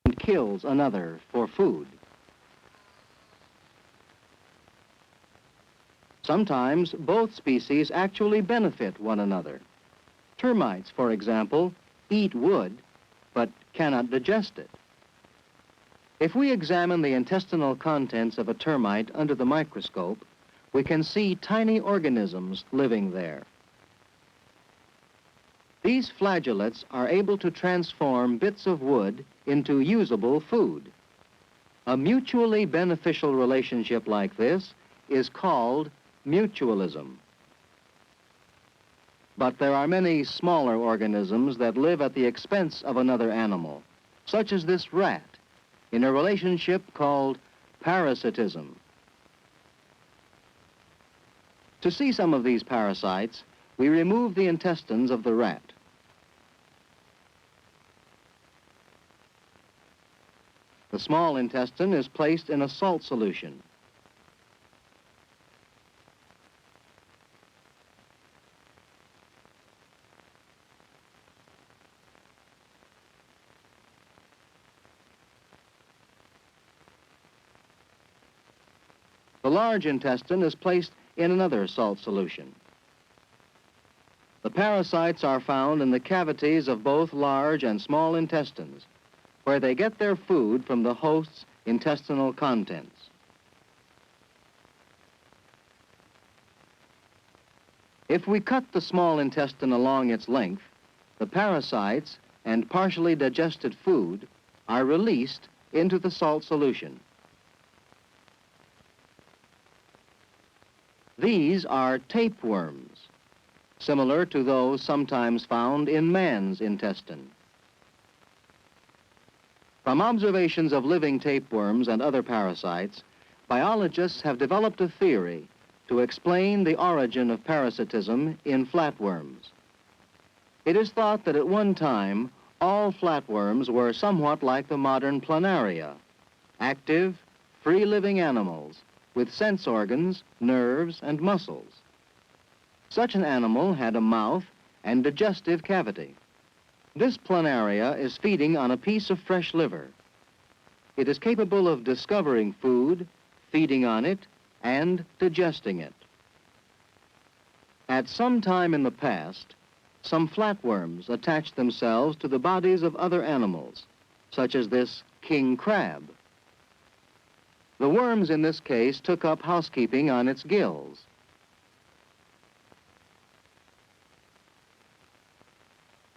and kills another for food. Sometimes both species actually benefit one another. Termites, for example, eat wood, but cannot digest it. If we examine the intestinal contents of a termite under the microscope, we can see tiny organisms living there. These flagellates are able to transform bits of wood into usable food. A mutually beneficial relationship like this is called mutualism. But there are many smaller organisms that live at the expense of another animal, such as this rat, in a relationship called parasitism. To see some of these parasites, we remove the intestines of the rat. The small intestine is placed in a salt solution. The large intestine is placed in another salt solution. The parasites are found in the cavities of both large and small intestines, where they get their food from the host's intestinal contents. If we cut the small intestine along its length, the parasites and partially digested food are released into the salt solution. These are tapeworms, similar to those sometimes found in man's intestine. From observations of living tapeworms and other parasites, biologists have developed a theory to explain the origin of parasitism in flatworms. It is thought that at one time, all flatworms were somewhat like the modern planaria, active, free-living animals with sense organs, nerves, and muscles. Such an animal had a mouth and digestive cavity. This planaria is feeding on a piece of fresh liver. It is capable of discovering food, feeding on it, and digesting it. At some time in the past, some flatworms attached themselves to the bodies of other animals, such as this king crab. The worms in this case took up housekeeping on its gills.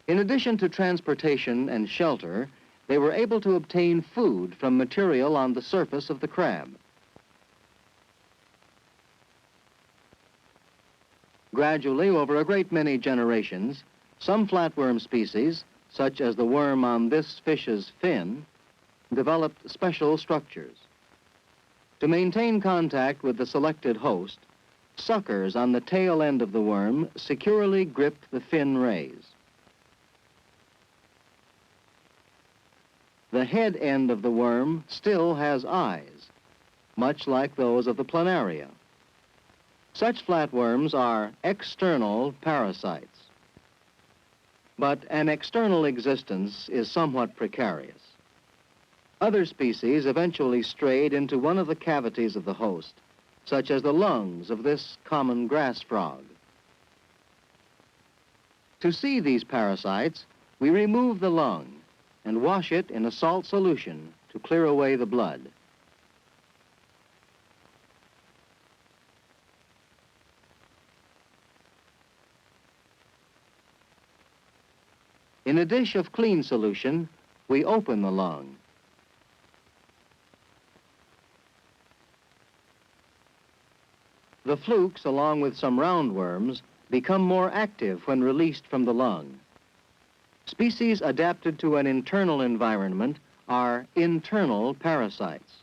In addition to transportation and shelter, they were able to obtain food from material on the surface of the crab. Gradually, over a great many generations, some flatworm species, such as the worm on this fish's fin, developed special structures. To maintain contact with the selected host, suckers on the tail end of the worm securely gripped the fin rays. The head end of the worm still has eyes, much like those of the planaria. Such flatworms are external parasites. But an external existence is somewhat precarious. Other species eventually strayed into one of the cavities of the host, such as the lungs of this common grass frog. To see these parasites, we remove the lung and wash it in a salt solution to clear away the blood. In a dish of clean solution, we open the lung. The flukes, along with some roundworms, become more active when released from the lung. Species adapted to an internal environment are internal parasites.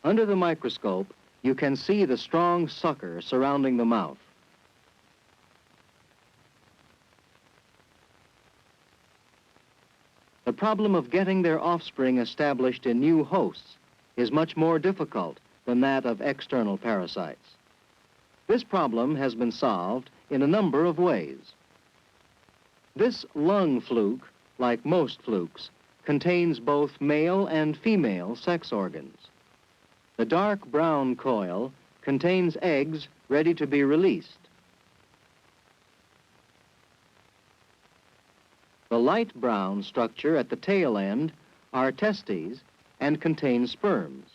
Under the microscope, you can see the strong sucker surrounding the mouth. The problem of getting their offspring established in new hosts is much more difficult than that of external parasites. This problem has been solved in a number of ways. This lung fluke, like most flukes, contains both male and female sex organs. The dark brown coil contains eggs ready to be released. The light brown structure at the tail end are testes and contain sperms.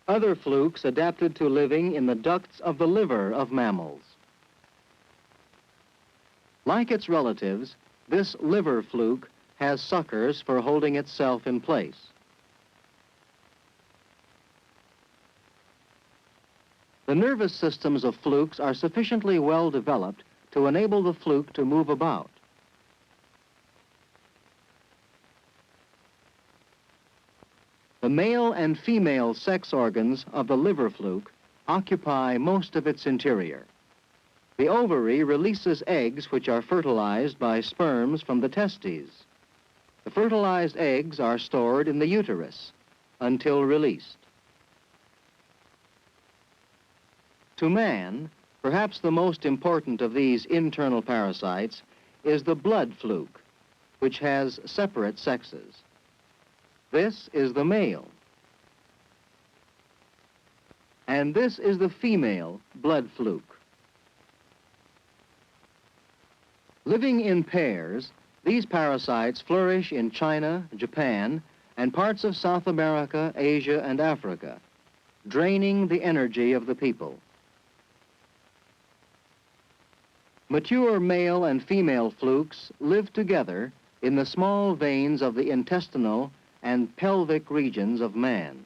Other flukes adapted to living in the ducts of the liver of mammals. Like its relatives, this liver fluke has suckers for holding itself in place. The nervous systems of flukes are sufficiently well developed to enable the fluke to move about. The male and female sex organs of the liver fluke occupy most of its interior. The ovary releases eggs which are fertilized by sperms from the testes. The fertilized eggs are stored in the uterus until released. To man, perhaps the most important of these internal parasites is the blood fluke, which has separate sexes. This is the male. And this is the female blood fluke. Living in pairs, these parasites flourish in China, Japan, and parts of South America, Asia, and Africa, draining the energy of the people. Mature male and female flukes live together in the small veins of the intestinal and pelvic regions of man.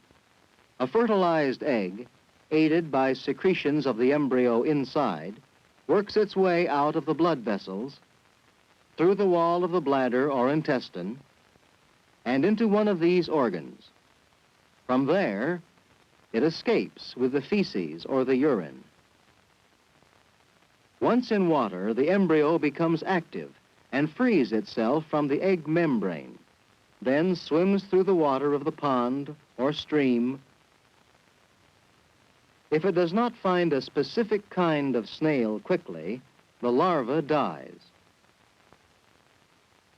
A fertilized egg, aided by secretions of the embryo inside, works its way out of the blood vessels, through the wall of the bladder or intestine, and into one of these organs. From there, it escapes with the feces or the urine. Once in water, the embryo becomes active and frees itself from the egg membrane, then swims through the water of the pond or stream. If it does not find a specific kind of snail quickly, the larva dies.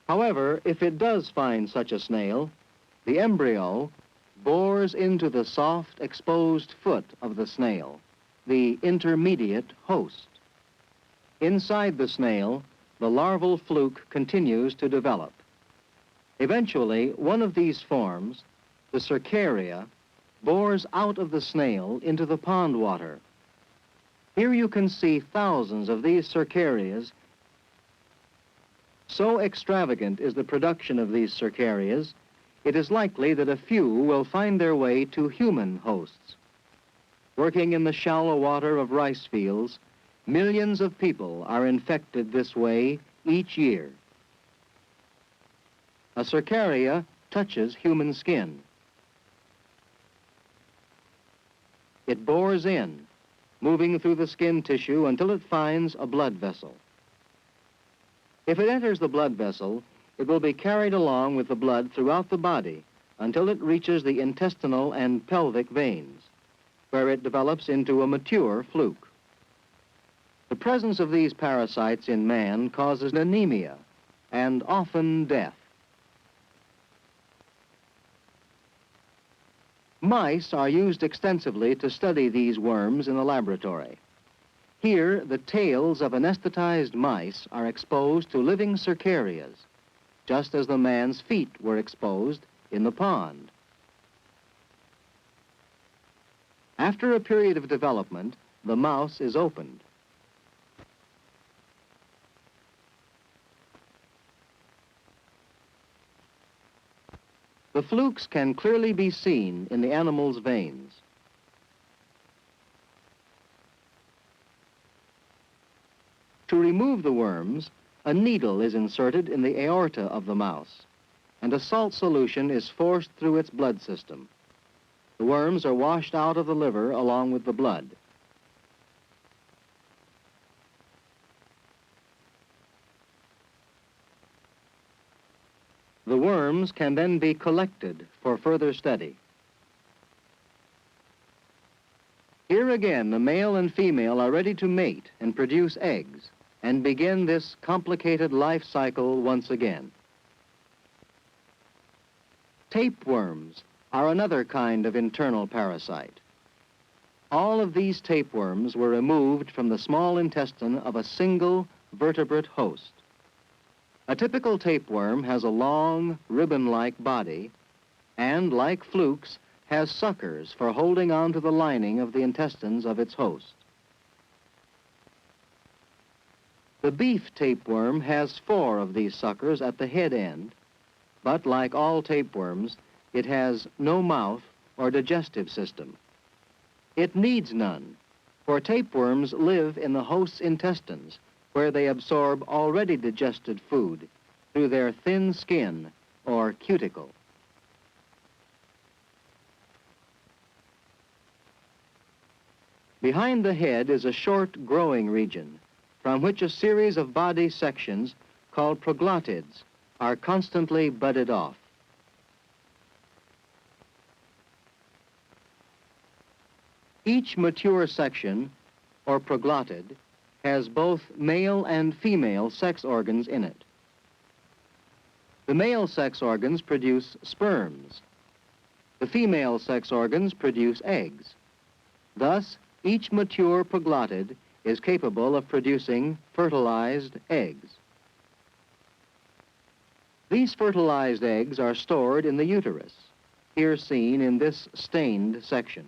However, if it does find such a snail, the embryo bores into the soft, exposed foot of the snail, the intermediate host. Inside the snail, the larval fluke continues to develop. Eventually, one of these forms, the cercaria, bores out of the snail into the pond water. Here you can see thousands of these cercarias. So extravagant is the production of these cercarias, it is likely that a few will find their way to human hosts. Working in the shallow water of rice fields, millions of people are infected this way each year. A cercaria touches human skin. It bores in, moving through the skin tissue until it finds a blood vessel. If it enters the blood vessel, it will be carried along with the blood throughout the body until it reaches the intestinal and pelvic veins, where it develops into a mature fluke. The presence of these parasites in man causes anemia and often death. Mice are used extensively to study these worms in the laboratory. Here, the tails of anesthetized mice are exposed to living cercarias, just as the man's feet were exposed in the pond. After a period of development, the mouse is opened. The flukes can clearly be seen in the animal's veins. To remove the worms, a needle is inserted in the aorta of the mouse, and a salt solution is forced through its blood system. The worms are washed out of the liver along with the blood. The worms can then be collected for further study. Here again, the male and female are ready to mate and produce eggs and begin this complicated life cycle once again. Tapeworms are another kind of internal parasite. All of these tapeworms were removed from the small intestine of a single vertebrate host. A typical tapeworm has a long, ribbon-like body and, like flukes, has suckers for holding on to the lining of the intestines of its host. The beef tapeworm has 4 of these suckers at the head end, but like all tapeworms, it has no mouth or digestive system. It needs none, for tapeworms live in the host's intestines, where they absorb already digested food through their thin skin or cuticle. Behind the head is a short growing region from which a series of body sections called proglottids are constantly budded off. Each mature section, or proglottid, has both male and female sex organs in it. The male sex organs produce sperms. The female sex organs produce eggs. Thus, each mature proglottid is capable of producing fertilized eggs. These fertilized eggs are stored in the uterus, here seen in this stained section.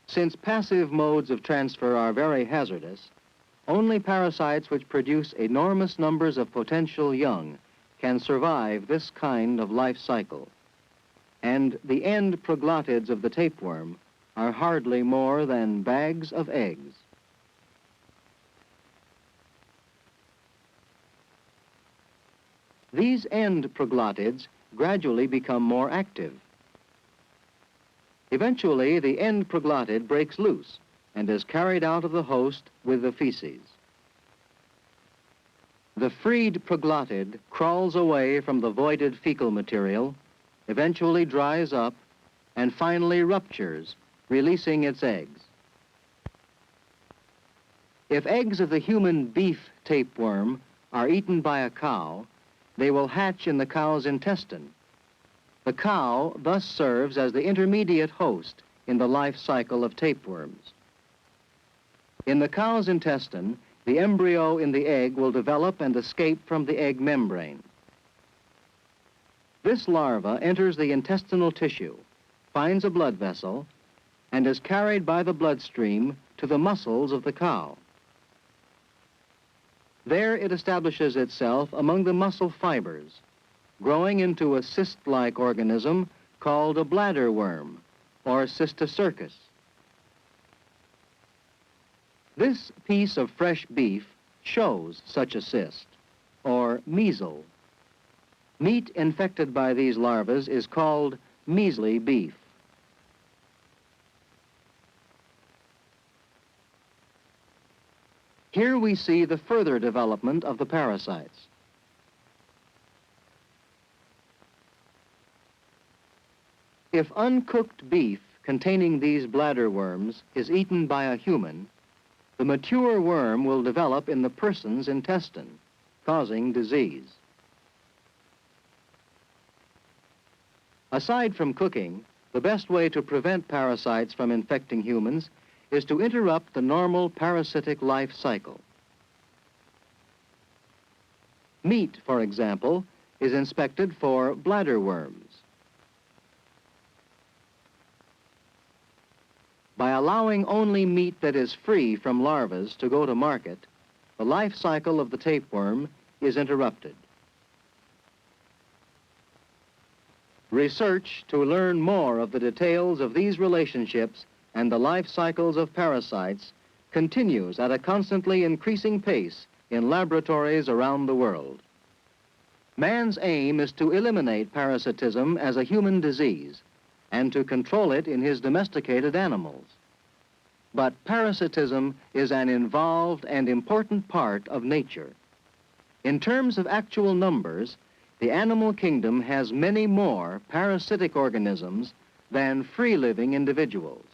Since passive modes of transfer are very hazardous, only parasites which produce enormous numbers of potential young can survive this kind of life cycle, and the end proglottids of the tapeworm are hardly more than bags of eggs. These end proglottids gradually become more active. Eventually, the end proglottid breaks loose and is carried out of the host with the feces. The freed proglottid crawls away from the voided fecal material, eventually dries up, and finally ruptures, releasing its eggs. If eggs of the human beef tapeworm are eaten by a cow, they will hatch in the cow's intestine. The cow thus serves as the intermediate host in the life cycle of tapeworms. In the cow's intestine, the embryo in the egg will develop and escape from the egg membrane. This larva enters the intestinal tissue, finds a blood vessel, and is carried by the bloodstream to the muscles of the cow. There it establishes itself among the muscle fibers, growing into a cyst-like organism called a bladder worm, or cysticercus. This piece of fresh beef shows such a cyst, or measle. Meat infected by these larvae is called measly beef. Here we see the further development of the parasites. If uncooked beef containing these bladder worms is eaten by a human, the mature worm will develop in the person's intestine, causing disease. Aside from cooking, the best way to prevent parasites from infecting humans is to interrupt the normal parasitic life cycle. Meat, for example, is inspected for bladder worms. By allowing only meat that is free from larvae to go to market, the life cycle of the tapeworm is interrupted. Research to learn more of the details of these relationships and the life cycles of parasites continues at a constantly increasing pace in laboratories around the world. Man's aim is to eliminate parasitism as a human disease and to control it in his domesticated animals. But parasitism is an involved and important part of nature. In terms of actual numbers, the animal kingdom has many more parasitic organisms than free-living individuals.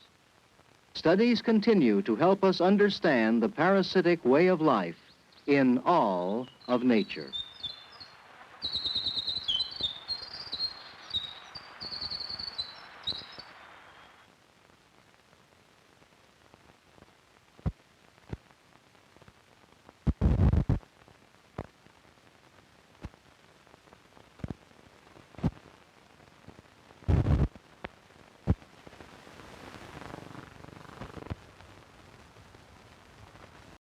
Studies continue to help us understand the parasitic way of life in all of nature.